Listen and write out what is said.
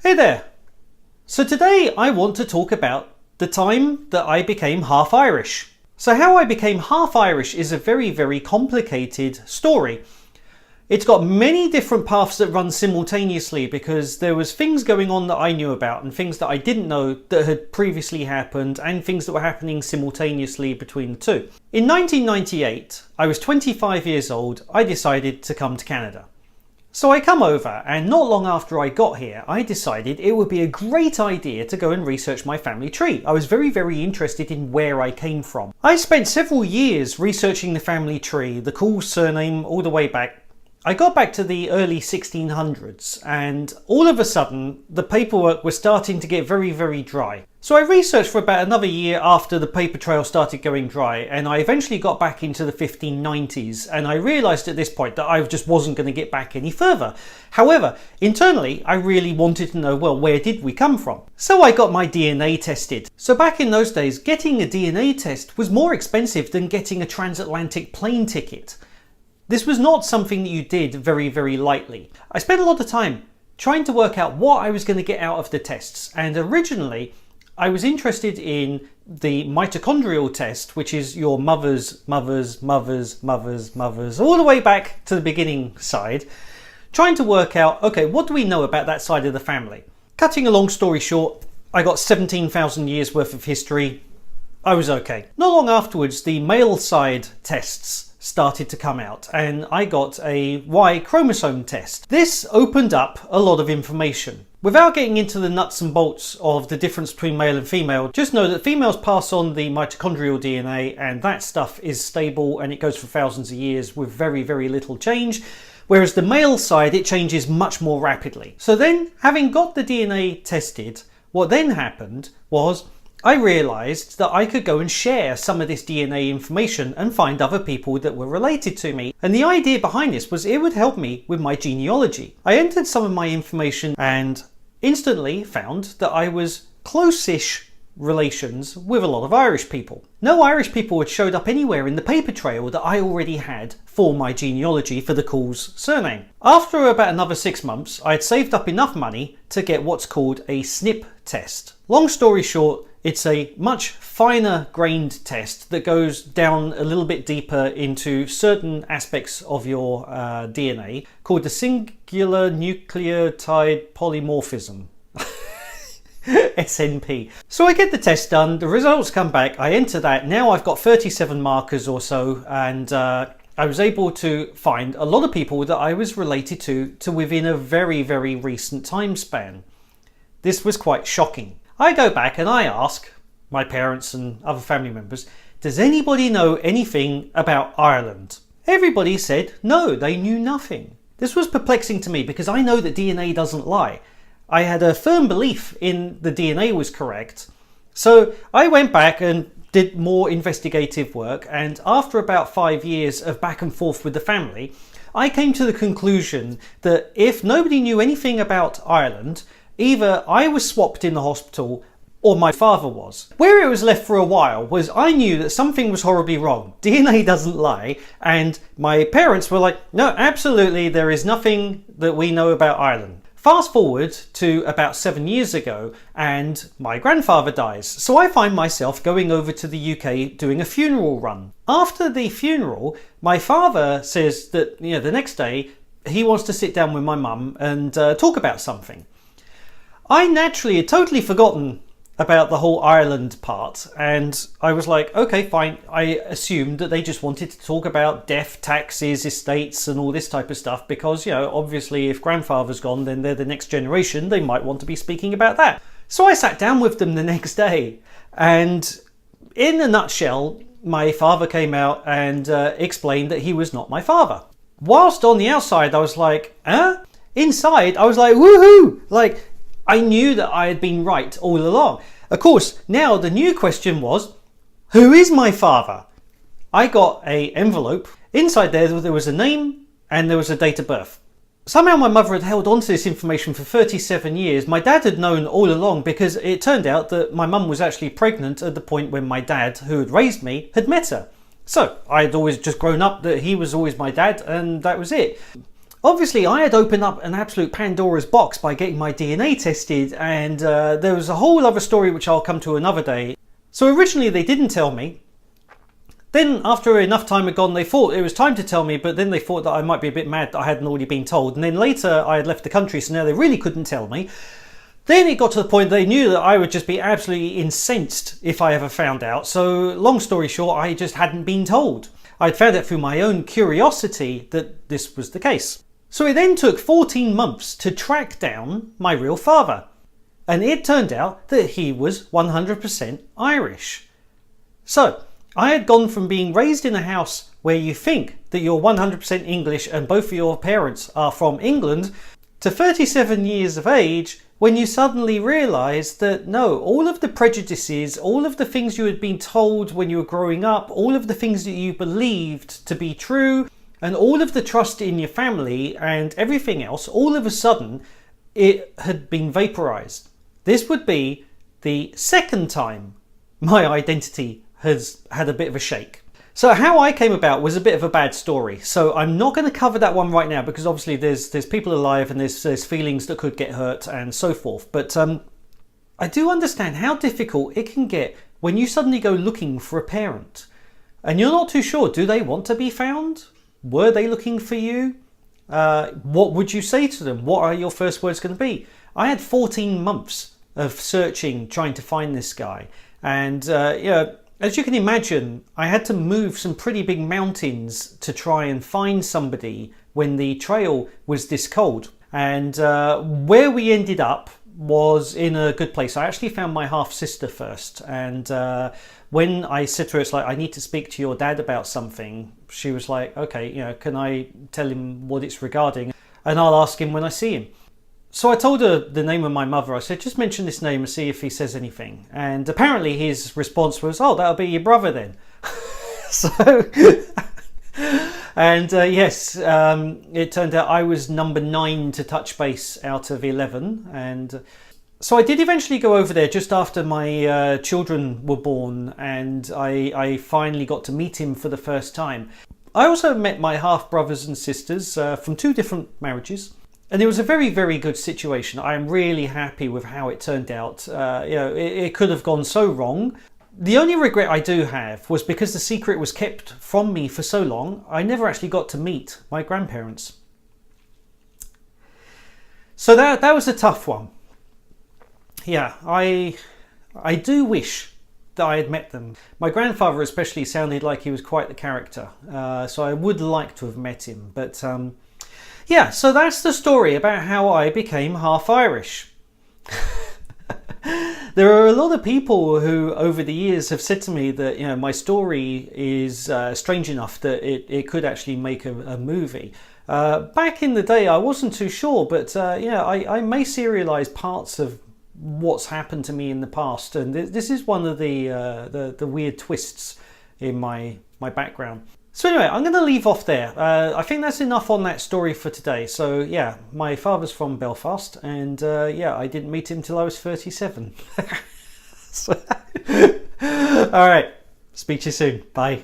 Hey there! So today I want to talk about the time that I became half Irish. So how I became half Irish is a very complicated story. It's got many different paths that run simultaneously because there was things going on that I knew about and things that I didn't know that had previously happened and things that were happening simultaneously between the two. In 1998, I was 25 years old. I decided to come to Canada. So I come over, and not long after I got here, I decided it would be a great idea to go and research my family tree. I was very interested in where I came from. I spent several years researching the family tree, the cool surname all the way back. I got back to the early 1600s, and all of a sudden the paperwork was starting to get very dry. So I researched for about another year after the paper trail started going dry, and I eventually got back into the 1590s, and I realised at this point that I just wasn't going to get back any further. However, internally I really wanted to know, well, where did we come from? So I got my DNA tested. So back in those days, getting a DNA test was more expensive than getting a transatlantic plane ticket. This was not something that you did very lightly. I spent a lot of time trying to work out what I was going to get out of the tests, and originally I was interested in the mitochondrial test, which is your mothers, all the way back to the beginning side, trying to work out, okay, what do we know about that side of the family? Cutting a long story short, I got 17,000 years worth of history. I was okay. Not long afterwards, the male side tests started to come out, and I got a Y chromosome test. This opened up a lot of information. Without getting into the nuts and bolts of the difference between male and female, just know that females pass on the mitochondrial DNA, and that stuff is stable and it goes for thousands of years with very little change, whereas the male side, it changes much more rapidly. So then, having got the DNA tested, what then happened was I realised that I could go and share some of this DNA information and find other people that were related to me. And the idea behind this was it would help me with my genealogy. I entered some of my information and instantly found that I was close-ish relations with a lot of Irish people. No Irish people had showed up anywhere in the paper trail that I already had for my genealogy for the Cool's surname. After about another 6 months, I had saved up enough money to get what's called a SNP test. Long story short, it's a much finer grained test that goes down a little bit deeper into certain aspects of your DNA called the singular nucleotide polymorphism. SNP. So I get the test done, the results come back, I enter that. Now I've got 37 markers or so, and I was able to find a lot of people that I was related to within a very recent time span. This was quite shocking. I go back and I ask my parents and other family members, does anybody know anything about Ireland? Everybody said no, they knew nothing. This was perplexing to me because I know that DNA doesn't lie. I had a firm belief in the DNA was correct. So I went back and did more investigative work, and after about 5 years of back and forth with the family, I came to the conclusion that if nobody knew anything about Ireland, either I was swapped in the hospital or my father was. Where it was left for a while was I knew that something was horribly wrong. DNA doesn't lie, and my parents were like, no, absolutely, there is nothing that we know about Ireland. Fast forward to about 7 years ago, and my grandfather dies. So I find myself going over to the UK doing a funeral run. After the funeral, my father says that, the next day he wants to sit down with my mum and talk about something. I naturally had totally forgotten about the whole Ireland part, and I was like, okay, fine. I assumed that they just wanted to talk about death, taxes, estates and all this type of stuff because, obviously if grandfather's gone, then they're the next generation. They might want to be speaking about that. So I sat down with them the next day, and in a nutshell, my father came out and explained that he was not my father. Whilst on the outside, I was like, huh? Inside, I was like, woohoo! Like, I knew that I had been right all along. Of course, now the new question was, who is my father? I got an envelope. Inside there was a name and there was a date of birth. Somehow my mother had held on to this information for 37 years. My dad had known all along because it turned out that my mum was actually pregnant at the point when my dad, who had raised me, had met her. So I had always just grown up that he was always my dad, and that was it. Obviously, I had opened up an absolute Pandora's box by getting my DNA tested, and there was a whole other story which I'll come to another day. So originally they didn't tell me. Then after enough time had gone, they thought it was time to tell me, but then they thought that I might be a bit mad that I hadn't already been told. And then later I had left the country, so now they really couldn't tell me. Then it got to the point they knew that I would just be absolutely incensed if I ever found out. So long story short, I just hadn't been told. I'd found out through my own curiosity that this was the case. So it then took 14 months to track down my real father. And it turned out that he was 100% Irish. So I had gone from being raised in a house where you think that you're 100% English and both of your parents are from England to 37 years of age when you suddenly realise that no, all of the prejudices, all of the things you had been told when you were growing up, all of the things that you believed to be true, and all of the trust in your family and everything else, all of a sudden, it had been vaporised. This would be the second time my identity has had a bit of a shake. So how I came about was a bit of a bad story. So I'm not going to cover that one right now because obviously there's people alive and there's feelings that could get hurt and so forth. But I do understand how difficult it can get when you suddenly go looking for a parent and you're not too sure, do they want to be found? Were they looking for you? What would you say to them? What are your first words going to be? I had 14 months of searching, trying to find this guy. And as you can imagine, I had to move some pretty big mountains to try and find somebody when the trail was this cold. And where we ended up was in a good place. I actually found my half-sister first. And when I said to her, it's like, I need to speak to your dad about something, she was like, okay, can I tell him what it's regarding? And I'll ask him when I see him. So I told her the name of my mother. I said, just mention this name and see if he says anything. And apparently his response was, oh, that'll be your brother then. Yes, it turned out I was number 9 to touch base out of 11. And so I did eventually go over there just after my children were born, and I finally got to meet him for the first time. I also met my half-brothers and sisters from 2 different marriages. And it was a very, very good situation. I am really happy with how it turned out. It could have gone so wrong. The only regret I do have was because the secret was kept from me for so long, I never actually got to meet my grandparents. So that was a tough one. Yeah, I do wish that I had met them. My grandfather especially sounded like he was quite the character. So I would like to have met him, but yeah, so that's the story about how I became half Irish. There are a lot of people who over the years have said to me that my story is strange enough that it could actually make a movie. Back in the day I wasn't too sure, but I may serialise parts of what's happened to me in the past, and this is one of the weird twists in my background. So anyway, I'm going to leave off there. I think that's enough on that story for today. So yeah, my father's from Belfast, and I didn't meet him till I was 37. All right, speak to you soon. Bye.